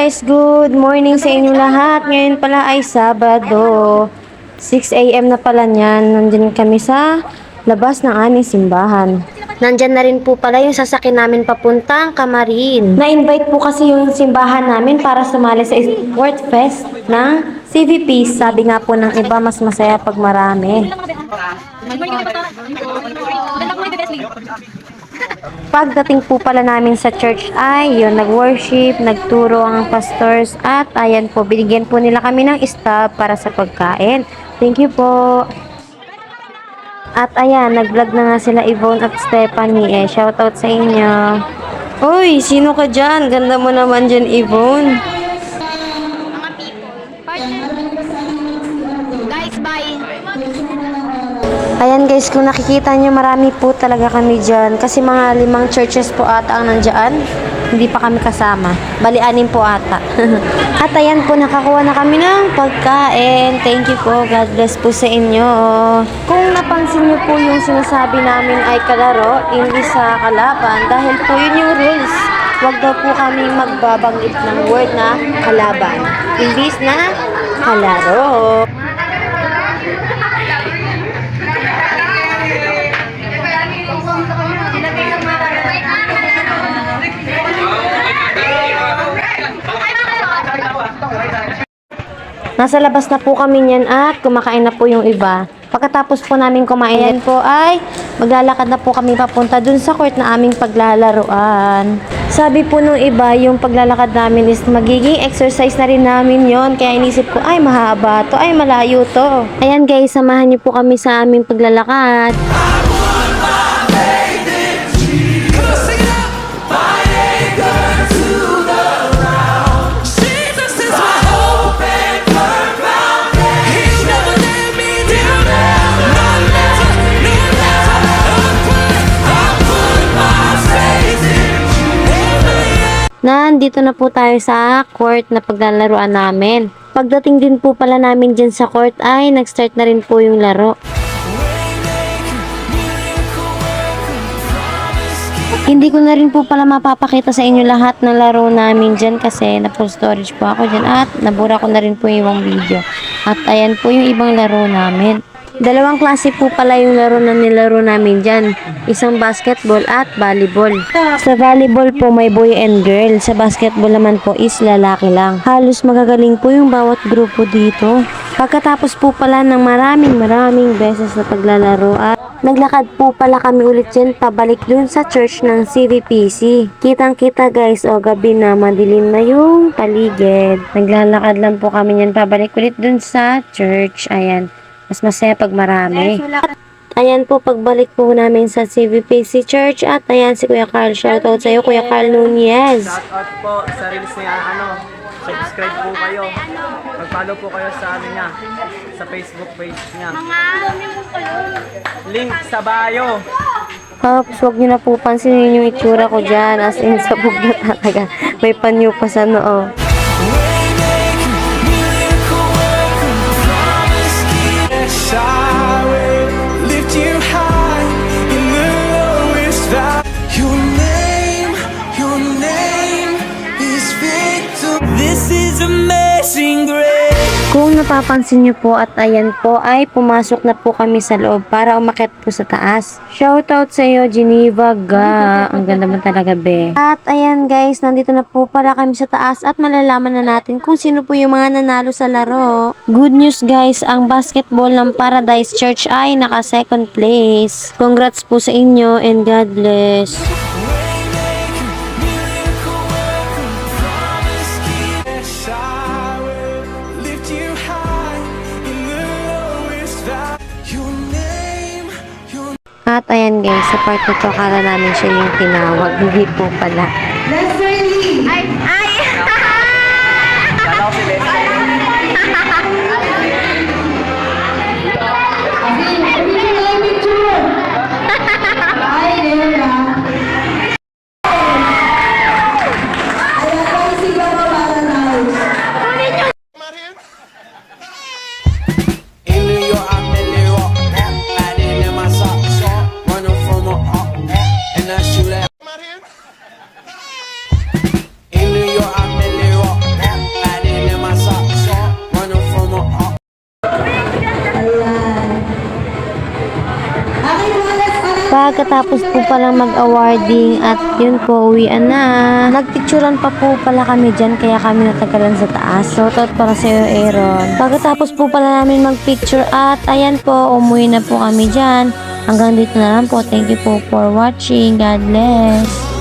guys, good morning sa inyo lahat. Ngayon pala ay Sabado. 6 a.m. na pala niyan. Nandyan kami sa labas ng aming simbahan. Nandyan na rin po pala yung sasakyan namin papuntang Camarin. Na-invite po kasi yung simbahan namin para sumali sa Sport Fest ng CVP. Sabi nga po ng iba, mas masaya pag marami. Pagdating po pala namin sa church ay yun, nag-worship, nagturo ang pastors at ayan po, binigyan po nila kami ng stop para sa pagkain. Thank you po. At ayan, nag-vlog na nga sila Yvonne at Stephanie shoutout sa inyo. Uy, sino ka dyan? Ganda mo naman dyan, Yvonne. Mga people. Partner. Guys, bye. Ayan guys, kung nakikita nyo, marami po talaga kami dyan. Kasi mga 5 churches po ata ang nandyan. Hindi pa kami kasama. Bali, 6 po ata. At ayan po, nakakuha na kami ng pagkain. Thank you po. God bless po sa inyo. Kung napansin nyo po yung sinasabi namin ay kalaro, hindi sa kalaban. Dahil po yun yung rules. Huwag daw po kami magbabanggit ng word na kalaban. Imbis na kalaro. Nasa labas na po kami niyan at kumakain na po yung iba. Pagkatapos po namin kumain po ay maglalakad na po kami papunta dun sa court na aming paglalaruan. Sabi po nung iba, yung paglalakad namin is magiging exercise na rin namin yon. Kaya inisip ko, ay mahaba to, ay malayo to. Ayan guys, samahan niyo po kami sa aming paglalakad. Nandito na po tayo sa court na paglalaruan namin. Pagdating din po pala namin dyan sa court ay nag-start na rin po yung laro. Hindi ko na rin po pala mapapakita sa inyo lahat ng laro namin dyan kasi na-full storage po ako dyan at nabura ko na rin po yung ibang video. At ayan po yung ibang laro namin. 2 klase po pala yung laro na nilaro namin dyan. Isang basketball at volleyball. Sa volleyball po may boy and girl. Sa basketball naman po is lalaki lang. Halos magagaling po yung bawat grupo dito. Pagkatapos po pala ng maraming beses na paglalaro at naglakad po pala kami ulit dyan pabalik dun sa church ng CVPC. Kitang-kita guys, gabi na, madilim na yung paligid. Naglalakad lang po kami yan pabalik ulit dun sa church. Ayan. Mas masaya pag marami. Ayan po, pagbalik po namin sa CVPC Church. At ayan si Kuya Carl. Shoutout sa iyo, Kuya Carl Nunez. Shoutout po sa reels niya, subscribe po kayo. Mag-follow po kayo sa niya, sa Facebook page niya. Link sa bio. Tapos huwag nyo na po pansinin yung itsura ko dyan. As in, sabog na talaga. May panyo pa sa noo. I will lift you high in the lowest valley. Your name is victory. This is amazing grace. Kung napapansin nyo po at ayan po ay pumasok na po kami sa loob para umakyat po sa taas. Shoutout sa iyo, Geneva Ga. Ang ganda mo talaga, be. At ayan guys, nandito na po pala kami sa taas at malalaman na natin kung sino po yung mga nanalo sa laro. Good news guys, ang basketball ng Paradise Church ay naka 2nd place. Congrats po sa inyo and God bless. I will lift you high in the lowest valley. Your name. At ayan guys, sa part na to, akala namin siya yung tinawag. Hindi po pala. Ay! Kala ko si Leslie. In New York, I mainly rock. Hiding in my socks, running from a and I shoot at. In New York. Pagkatapos po palang mag-awarding at yun po, uwian na. Nagpicturan pa po pala kami dyan kaya kami natagalan sa taas. Shoutout para sa iyo, Aaron. Pagkatapos po pala namin mag-picture at ayan po, umuwi na po kami dyan. Hanggang dito na lang po. Thank you po for watching. God bless.